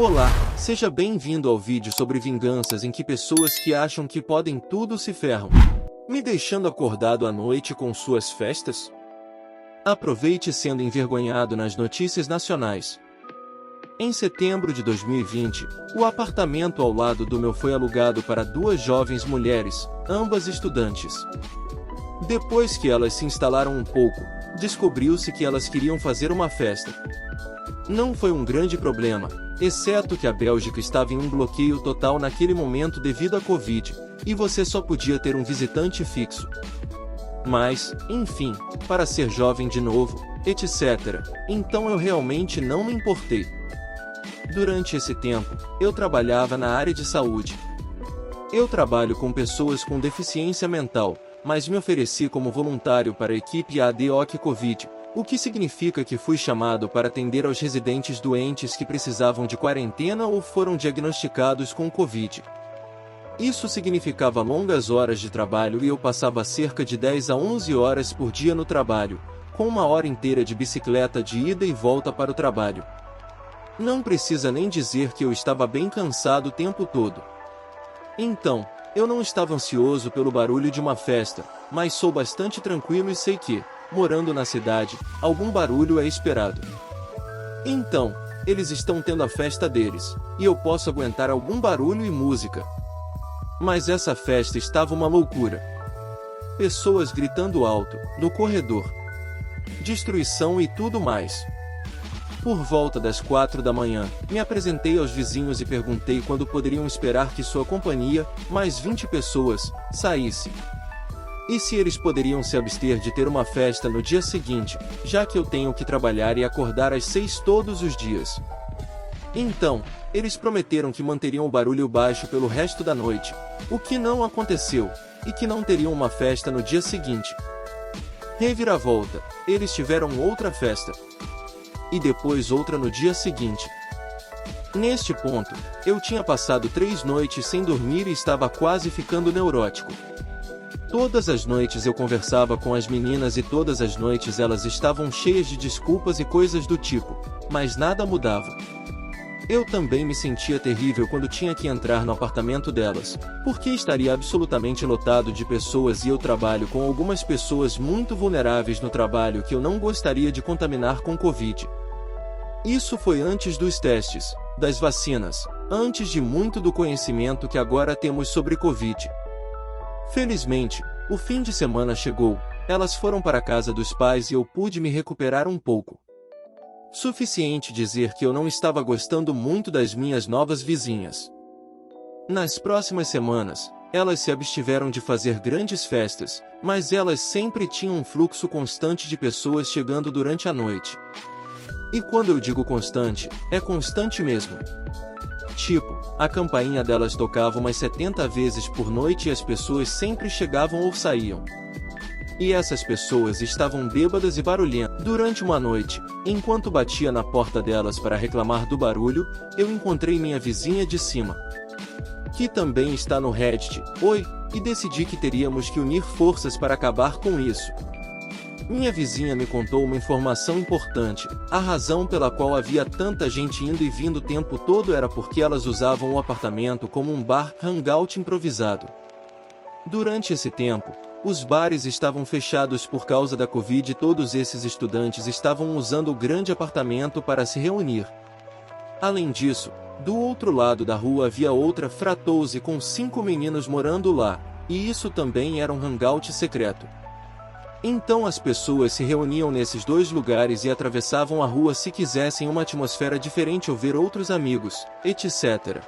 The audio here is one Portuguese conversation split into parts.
Olá, seja bem-vindo ao vídeo sobre vinganças em que pessoas que acham que podem tudo se ferram, me deixando acordado à noite com suas festas? Aproveite sendo envergonhado nas notícias nacionais. Em setembro de 2020, o apartamento ao lado do meu foi alugado para duas jovens mulheres, ambas estudantes. Depois que elas se instalaram um pouco, descobriu-se que elas queriam fazer uma festa. Não foi um grande problema, exceto que a Bélgica estava em um bloqueio total naquele momento devido à Covid, e você só podia ter um visitante fixo. Mas, enfim, para ser jovem de novo, etc., então eu realmente não me importei. Durante esse tempo, eu trabalhava na área de saúde. Eu trabalho com pessoas com deficiência mental, mas me ofereci como voluntário para a equipe ADOC Covid, o que significa que fui chamado para atender aos residentes doentes que precisavam de quarentena ou foram diagnosticados com Covid. Isso significava longas horas de trabalho e eu passava cerca de 10 a 11 horas por dia no trabalho, com uma hora inteira de bicicleta de ida e volta para o trabalho. Não precisa nem dizer que eu estava bem cansado o tempo todo. Então, eu não estava ansioso pelo barulho de uma festa, mas sou bastante tranquilo e sei que, morando na cidade, algum barulho é esperado. Então, eles estão tendo a festa deles, e eu posso aguentar algum barulho e música. Mas essa festa estava uma loucura. Pessoas gritando alto, no corredor. Destruição e tudo mais. Por volta das 4 da manhã, me apresentei aos vizinhos e perguntei quando poderiam esperar que sua companhia, mais 20 pessoas, saísse. E se eles poderiam se abster de ter uma festa no dia seguinte, já que eu tenho que trabalhar e acordar às 6 todos os dias. Então, eles prometeram que manteriam o barulho baixo pelo resto da noite, o que não aconteceu, e que não teriam uma festa no dia seguinte. Reviravolta, eles tiveram outra festa. E depois outra no dia seguinte. Neste ponto, eu tinha passado 3 noites sem dormir e estava quase ficando neurótico. Todas as noites eu conversava com as meninas e todas as noites elas estavam cheias de desculpas e coisas do tipo, mas nada mudava. Eu também me sentia terrível quando tinha que entrar no apartamento delas, porque estaria absolutamente lotado de pessoas e eu trabalho com algumas pessoas muito vulneráveis no trabalho que eu não gostaria de contaminar com Covid. Isso foi antes dos testes, das vacinas, antes de muito do conhecimento que agora temos sobre Covid. Felizmente, o fim de semana chegou, elas foram para a casa dos pais e eu pude me recuperar um pouco. Suficiente dizer que eu não estava gostando muito das minhas novas vizinhas. Nas próximas semanas, elas se abstiveram de fazer grandes festas, mas elas sempre tinham um fluxo constante de pessoas chegando durante a noite. E quando eu digo constante, é constante mesmo. Tipo, a campainha delas tocava umas 70 vezes por noite e as pessoas sempre chegavam ou saíam. E essas pessoas estavam bêbadas e barulhentas. Durante uma noite, enquanto batia na porta delas para reclamar do barulho, eu encontrei minha vizinha de cima, que também está no Reddit, oi, e decidi que teríamos que unir forças para acabar com isso. Minha vizinha me contou uma informação importante, a razão pela qual havia tanta gente indo e vindo o tempo todo era porque elas usavam o apartamento como um bar hangout improvisado. Durante esse tempo, os bares estavam fechados por causa da Covid e todos esses estudantes estavam usando o grande apartamento para se reunir. Além disso, do outro lado da rua havia outra fratouze com 5 meninos morando lá, e isso também era um hangout secreto. Então as pessoas se reuniam nesses dois lugares e atravessavam a rua se quisessem uma atmosfera diferente ou ver outros amigos, etc.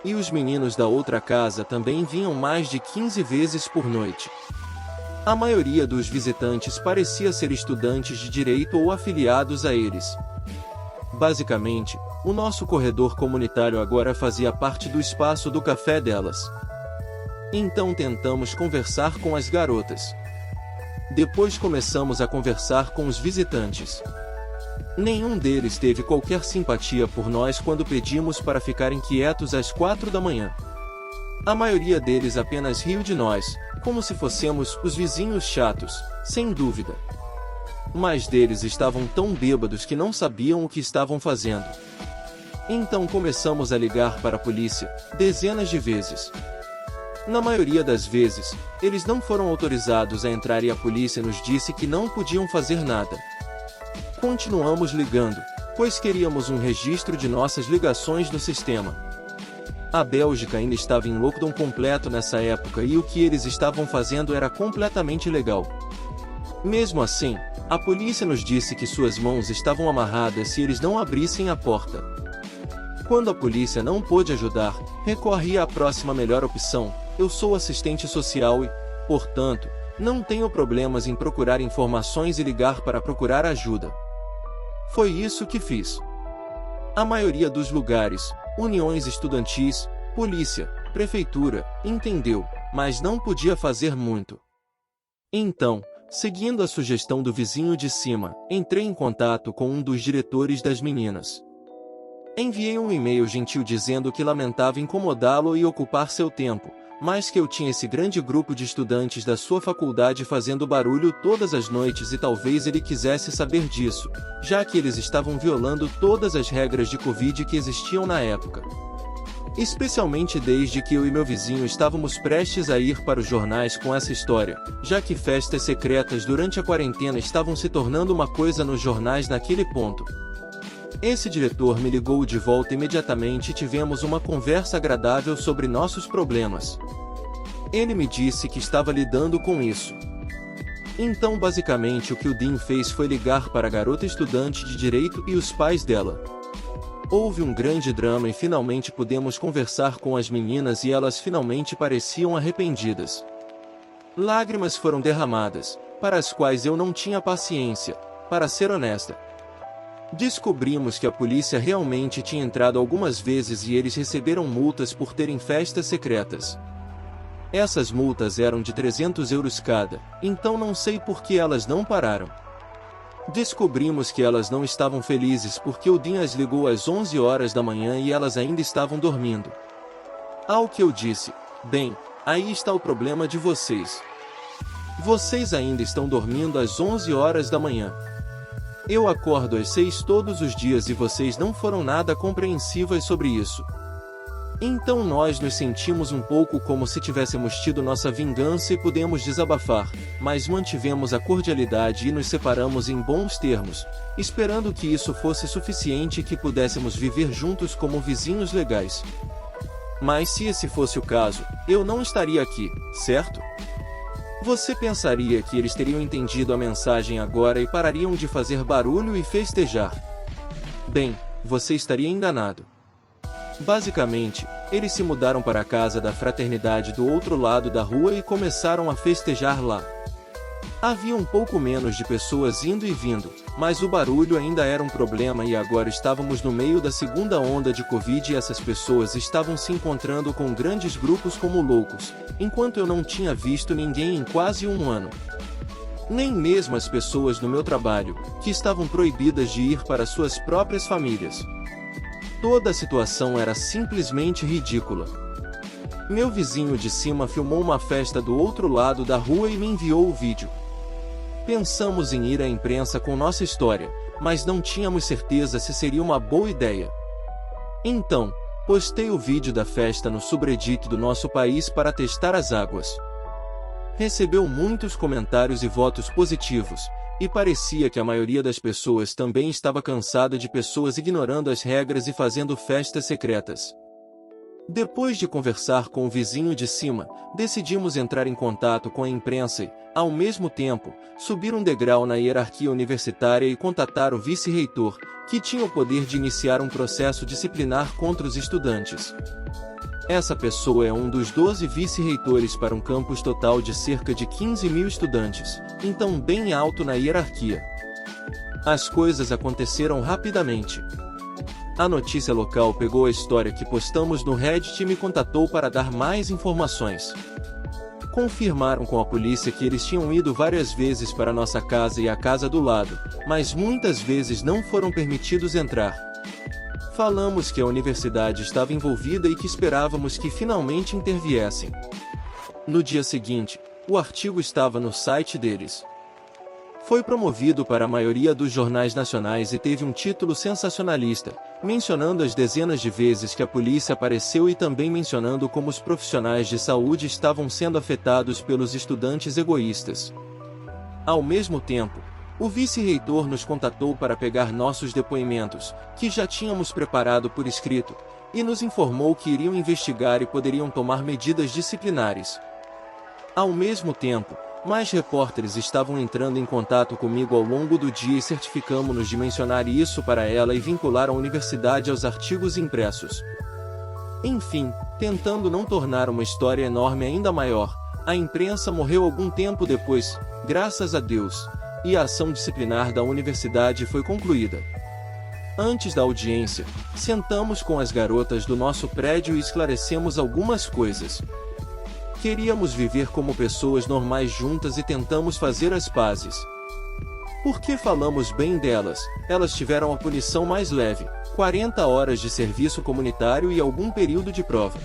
E os meninos da outra casa também vinham mais de 15 vezes por noite. A maioria dos visitantes parecia ser estudantes de direito ou afiliados a eles. Basicamente, o nosso corredor comunitário agora fazia parte do espaço do café delas. Então tentamos conversar com as garotas. Depois começamos a conversar com os visitantes. Nenhum deles teve qualquer simpatia por nós quando pedimos para ficarem quietos às 4 da manhã. A maioria deles apenas riu de nós, como se fossemos os vizinhos chatos, sem dúvida. Mais deles estavam tão bêbados que não sabiam o que estavam fazendo. Então começamos a ligar para a polícia, dezenas de vezes. Na maioria das vezes, eles não foram autorizados a entrar e a polícia nos disse que não podiam fazer nada. Continuamos ligando, pois queríamos um registro de nossas ligações no sistema. A Bélgica ainda estava em lockdown completo nessa época e o que eles estavam fazendo era completamente ilegal. Mesmo assim, a polícia nos disse que suas mãos estavam amarradas se eles não abrissem a porta. Quando a polícia não pôde ajudar, recorri à próxima melhor opção. Eu sou assistente social e, portanto, não tenho problemas em procurar informações e ligar para procurar ajuda. Foi isso que fiz. A maioria dos lugares, uniões estudantis, polícia, prefeitura, entendeu, mas não podia fazer muito. Então, seguindo a sugestão do vizinho de cima, entrei em contato com um dos diretores das meninas. Enviei um e-mail gentil dizendo que lamentava incomodá-lo e ocupar seu tempo, mas que eu tinha esse grande grupo de estudantes da sua faculdade fazendo barulho todas as noites e talvez ele quisesse saber disso, já que eles estavam violando todas as regras de Covid que existiam na época. Especialmente desde que eu e meu vizinho estávamos prestes a ir para os jornais com essa história, já que festas secretas durante a quarentena estavam se tornando uma coisa nos jornais naquele ponto. Esse diretor me ligou de volta imediatamente e tivemos uma conversa agradável sobre nossos problemas. Ele me disse que estava lidando com isso. Então basicamente o que o Dean fez foi ligar para a garota estudante de direito e os pais dela. Houve um grande drama e finalmente pudemos conversar com as meninas e elas finalmente pareciam arrependidas. Lágrimas foram derramadas, para as quais eu não tinha paciência, para ser honesta. Descobrimos que a polícia realmente tinha entrado algumas vezes e eles receberam multas por terem festas secretas. Essas multas eram de 300 euros cada, então não sei por que elas não pararam. Descobrimos que elas não estavam felizes porque o Dean as ligou às 11 horas da manhã e elas ainda estavam dormindo. Ao que eu disse, bem, aí está o problema de vocês. Vocês ainda estão dormindo às 11 horas da manhã. Eu acordo às 6 todos os dias e vocês não foram nada compreensivas sobre isso. Então nós nos sentimos um pouco como se tivéssemos tido nossa vingança e pudemos desabafar, mas mantivemos a cordialidade e nos separamos em bons termos, esperando que isso fosse suficiente e que pudéssemos viver juntos como vizinhos legais. Mas se esse fosse o caso, eu não estaria aqui, certo? Você pensaria que eles teriam entendido a mensagem agora e parariam de fazer barulho e festejar? Bem, você estaria enganado. Basicamente, eles se mudaram para a casa da fraternidade do outro lado da rua e começaram a festejar lá. Havia um pouco menos de pessoas indo e vindo, mas o barulho ainda era um problema e agora estávamos no meio da segunda onda de Covid e essas pessoas estavam se encontrando com grandes grupos como loucos, enquanto eu não tinha visto ninguém em quase um ano. Nem mesmo as pessoas no meu trabalho, que estavam proibidas de ir para suas próprias famílias. Toda a situação era simplesmente ridícula. Meu vizinho de cima filmou uma festa do outro lado da rua e me enviou o vídeo. Pensamos em ir à imprensa com nossa história, mas não tínhamos certeza se seria uma boa ideia. Então, postei o vídeo da festa no subreddit do nosso país para testar as águas. Recebeu muitos comentários e votos positivos, e parecia que a maioria das pessoas também estava cansada de pessoas ignorando as regras e fazendo festas secretas. Depois de conversar com o vizinho de cima, decidimos entrar em contato com a imprensa e, ao mesmo tempo, subir um degrau na hierarquia universitária e contatar o vice-reitor, que tinha o poder de iniciar um processo disciplinar contra os estudantes. Essa pessoa é um dos 12 vice-reitores para um campus total de cerca de 15 mil estudantes, então bem alto na hierarquia. As coisas aconteceram rapidamente. A notícia local pegou a história que postamos no Reddit e me contatou para dar mais informações. Confirmaram com a polícia que eles tinham ido várias vezes para nossa casa e a casa do lado, mas muitas vezes não foram permitidos entrar. Falamos que a universidade estava envolvida e que esperávamos que finalmente interviessem. No dia seguinte, o artigo estava no site deles. Foi promovido para a maioria dos jornais nacionais e teve um título sensacionalista, mencionando as dezenas de vezes que a polícia apareceu e também mencionando como os profissionais de saúde estavam sendo afetados pelos estudantes egoístas. Ao mesmo tempo, o vice-reitor nos contatou para pegar nossos depoimentos, que já tínhamos preparado por escrito, e nos informou que iriam investigar e poderiam tomar medidas disciplinares. Ao mesmo tempo, mais repórteres estavam entrando em contato comigo ao longo do dia e certificamos-nos de mencionar isso para ela e vincular a universidade aos artigos impressos. Enfim, tentando não tornar uma história enorme ainda maior, a imprensa morreu algum tempo depois, graças a Deus, e a ação disciplinar da universidade foi concluída. Antes da audiência, sentamos com as garotas do nosso prédio e esclarecemos algumas coisas. Queríamos viver como pessoas normais juntas e tentamos fazer as pazes. Porque falamos bem delas, elas tiveram a punição mais leve, 40 horas de serviço comunitário e algum período de prova.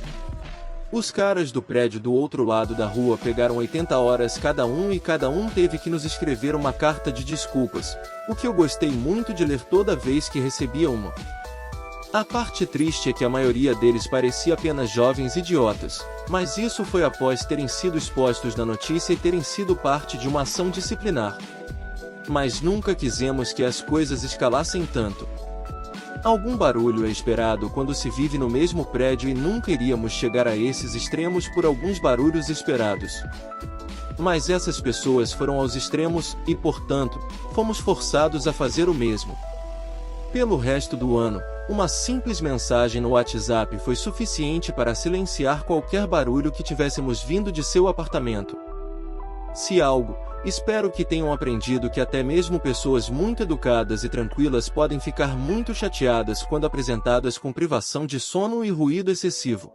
Os caras do prédio do outro lado da rua pegaram 80 horas cada um e cada um teve que nos escrever uma carta de desculpas, o que eu gostei muito de ler toda vez que recebia uma. A parte triste é que a maioria deles parecia apenas jovens idiotas, mas isso foi após terem sido expostos na notícia e terem sido parte de uma ação disciplinar. Mas nunca quisemos que as coisas escalassem tanto. Algum barulho é esperado quando se vive no mesmo prédio e nunca iríamos chegar a esses extremos por alguns barulhos esperados. Mas essas pessoas foram aos extremos e, portanto, fomos forçados a fazer o mesmo. Pelo resto do ano, uma simples mensagem no WhatsApp foi suficiente para silenciar qualquer barulho que tivéssemos vindo de seu apartamento. Se algo, espero que tenham aprendido que até mesmo pessoas muito educadas e tranquilas podem ficar muito chateadas quando apresentadas com privação de sono e ruído excessivo.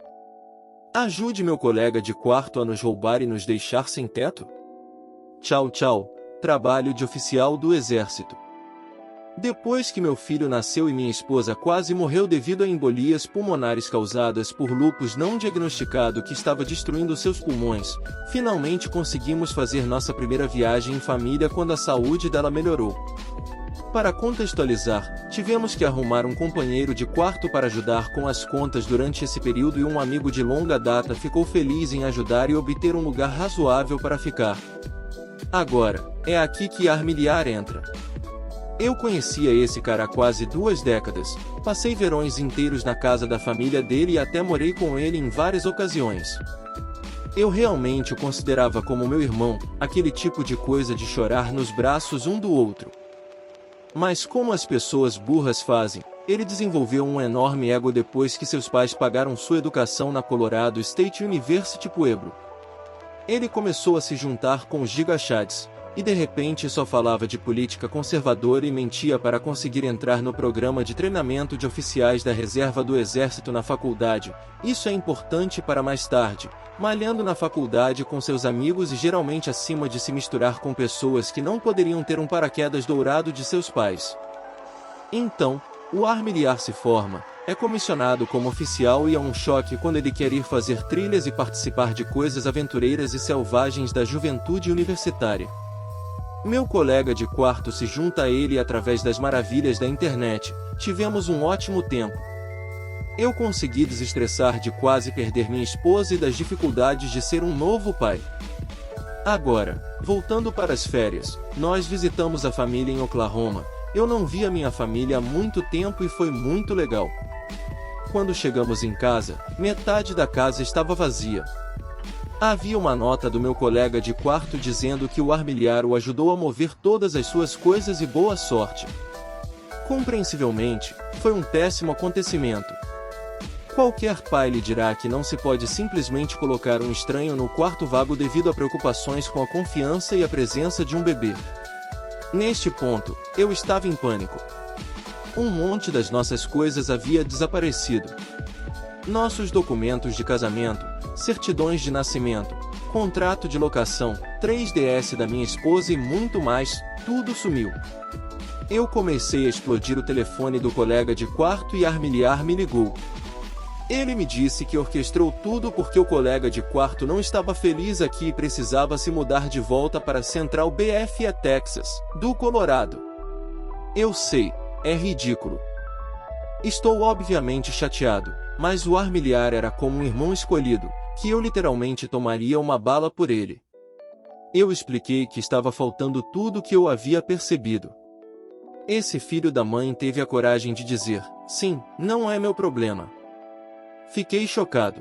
Ajude meu colega de quarto a nos roubar e nos deixar sem teto? Tchau, tchau. Trabalho de oficial do Exército. Depois que meu filho nasceu e minha esposa quase morreu devido a embolias pulmonares causadas por lúpus não diagnosticado que estava destruindo seus pulmões, finalmente conseguimos fazer nossa primeira viagem em família quando a saúde dela melhorou. Para contextualizar, tivemos que arrumar um companheiro de quarto para ajudar com as contas durante esse período e um amigo de longa data ficou feliz em ajudar e obter um lugar razoável para ficar. Agora, é aqui que Armiliar entra. Eu conhecia esse cara há quase 2 décadas, passei verões inteiros na casa da família dele e até morei com ele em várias ocasiões. Eu realmente o considerava como meu irmão, aquele tipo de coisa de chorar nos braços um do outro. Mas como as pessoas burras fazem, ele desenvolveu um enorme ego depois que seus pais pagaram sua educação na Colorado State University Pueblo. Ele começou a se juntar com os gigachads, e de repente só falava de política conservadora e mentia para conseguir entrar no programa de treinamento de oficiais da reserva do Exército na faculdade. Isso é importante para mais tarde, malhando na faculdade com seus amigos e geralmente acima de se misturar com pessoas que não poderiam ter um paraquedas dourado de seus pais. Então, o Armiliar se forma, é comissionado como oficial e é um choque quando ele quer ir fazer trilhas e participar de coisas aventureiras e selvagens da juventude universitária. Meu colega de quarto se junta a ele através das maravilhas da internet. Tivemos um ótimo tempo. Eu consegui desestressar de quase perder minha esposa e das dificuldades de ser um novo pai. Agora, voltando para as férias, nós visitamos a família em Oklahoma. Eu não via minha família há muito tempo e foi muito legal. Quando chegamos em casa, metade da casa estava vazia. Havia uma nota do meu colega de quarto dizendo que o Armiliar o ajudou a mover todas as suas coisas e boa sorte. Compreensivelmente, foi um péssimo acontecimento. Qualquer pai lhe dirá que não se pode simplesmente colocar um estranho no quarto vago devido a preocupações com a confiança e a presença de um bebê. Neste ponto, eu estava em pânico. Um monte das nossas coisas havia desaparecido. Nossos documentos de casamento, certidões de nascimento, contrato de locação, 3DS da minha esposa e muito mais, tudo sumiu. Eu comecei a explodir o telefone do colega de quarto e Armiliar me ligou. Ele me disse que orquestrou tudo porque o colega de quarto não estava feliz aqui e precisava se mudar de volta para Central Bluff, Texas, do Colorado. Eu sei, é ridículo. Estou obviamente chateado, mas o Armilhar era como um irmão escolhido, que eu literalmente tomaria uma bala por ele. Eu expliquei que estava faltando tudo que eu havia percebido. Esse filho da mãe teve a coragem de dizer, sim, não é meu problema. Fiquei chocado.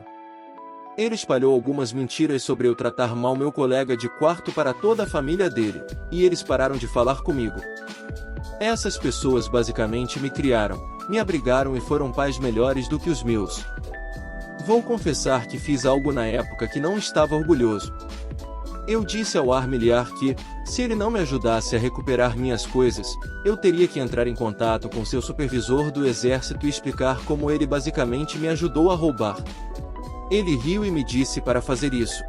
Ele espalhou algumas mentiras sobre eu tratar mal meu colega de quarto para toda a família dele, e eles pararam de falar comigo. Essas pessoas basicamente me criaram, me abrigaram e foram pais melhores do que os meus. Vou confessar que fiz algo na época que não estava orgulhoso. Eu disse ao Armilhar que, se ele não me ajudasse a recuperar minhas coisas, eu teria que entrar em contato com seu supervisor do exército e explicar como ele basicamente me ajudou a roubar. Ele riu e me disse para fazer isso.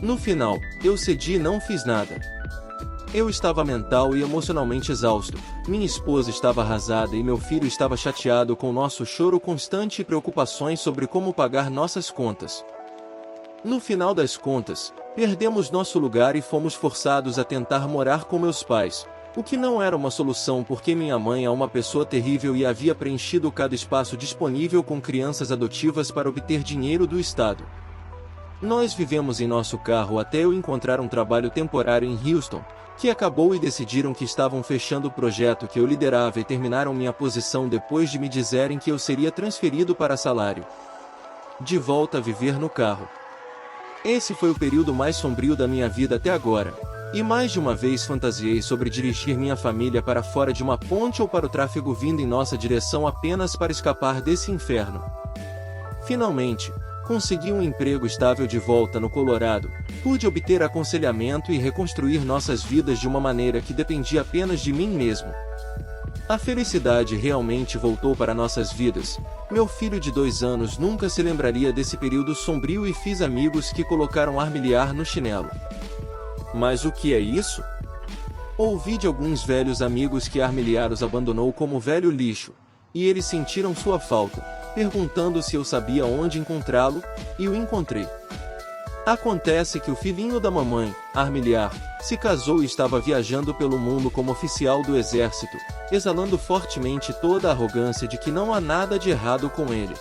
No final, eu cedi e não fiz nada. Eu estava mental e emocionalmente exausto, minha esposa estava arrasada e meu filho estava chateado com nosso choro constante e preocupações sobre como pagar nossas contas. No final das contas, perdemos nosso lugar e fomos forçados a tentar morar com meus pais, o que não era uma solução porque minha mãe é uma pessoa terrível e havia preenchido cada espaço disponível com crianças adotivas para obter dinheiro do Estado. Nós vivemos em nosso carro até eu encontrar um trabalho temporário em Houston, que acabou e decidiram que estavam fechando o projeto que eu liderava e terminaram minha posição depois de me dizerem que eu seria transferido para salário. De volta a viver no carro. Esse foi o período mais sombrio da minha vida até agora, e mais de uma vez fantasiei sobre dirigir minha família para fora de uma ponte ou para o tráfego vindo em nossa direção apenas para escapar desse inferno. Finalmente, consegui um emprego estável de volta no Colorado, pude obter aconselhamento e reconstruir nossas vidas de uma maneira que dependia apenas de mim mesmo. A felicidade realmente voltou para nossas vidas. Meu filho de 2 anos nunca se lembraria desse período sombrio e fiz amigos que colocaram Armilhar no chinelo. Mas o que é isso? Ouvi de alguns velhos amigos que Armilhar os abandonou como velho lixo, e eles sentiram sua falta, perguntando se eu sabia onde encontrá-lo, e o encontrei. Acontece que o filhinho da mamãe, Armilhar, se casou e estava viajando pelo mundo como oficial do exército, exalando fortemente toda a arrogância de que não há nada de errado com ele.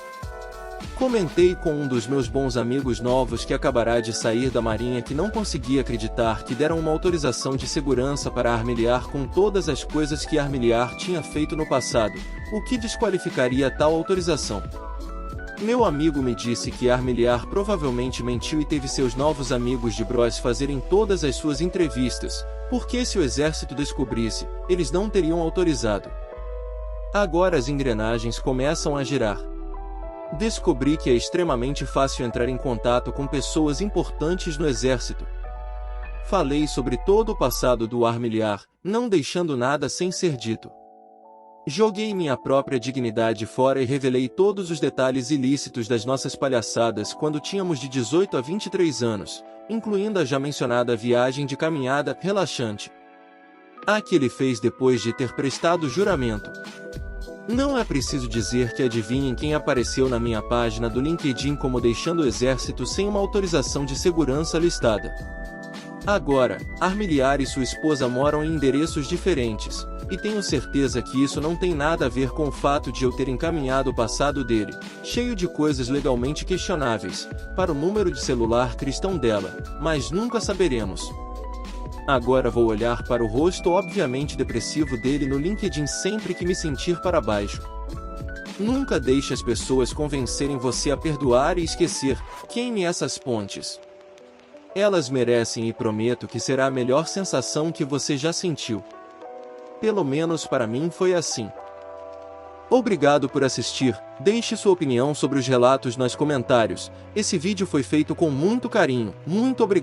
Comentei com um dos meus bons amigos novos que acabará de sair da marinha que não conseguia acreditar que deram uma autorização de segurança para Armilhar com todas as coisas que Armilhar tinha feito no passado, o que desqualificaria tal autorização. Meu amigo me disse que Armilhar provavelmente mentiu e teve seus novos amigos de Bros fazerem todas as suas entrevistas, porque se o exército descobrisse, eles não teriam autorizado. Agora as engrenagens começam a girar. Descobri que é extremamente fácil entrar em contato com pessoas importantes no exército. Falei sobre todo o passado do Armilhar, não deixando nada sem ser dito. Joguei minha própria dignidade fora e revelei todos os detalhes ilícitos das nossas palhaçadas quando tínhamos de 18 a 23 anos, incluindo a já mencionada viagem de caminhada relaxante. A que ele fez depois de ter prestado juramento. Não é preciso dizer que adivinhem quem apareceu na minha página do LinkedIn como deixando o exército sem uma autorização de segurança listada. Agora, Armilhar e sua esposa moram em endereços diferentes, e tenho certeza que isso não tem nada a ver com o fato de eu ter encaminhado o passado dele, cheio de coisas legalmente questionáveis, para o número de celular cristão dela, mas nunca saberemos. Agora vou olhar para o rosto obviamente depressivo dele no LinkedIn sempre que me sentir para baixo. Nunca deixe as pessoas convencerem você a perdoar e esquecer, queime essas pontes. Elas merecem e prometo que será a melhor sensação que você já sentiu. Pelo menos para mim foi assim. Obrigado por assistir, deixe sua opinião sobre os relatos nos comentários, esse vídeo foi feito com muito carinho, muito obrigado.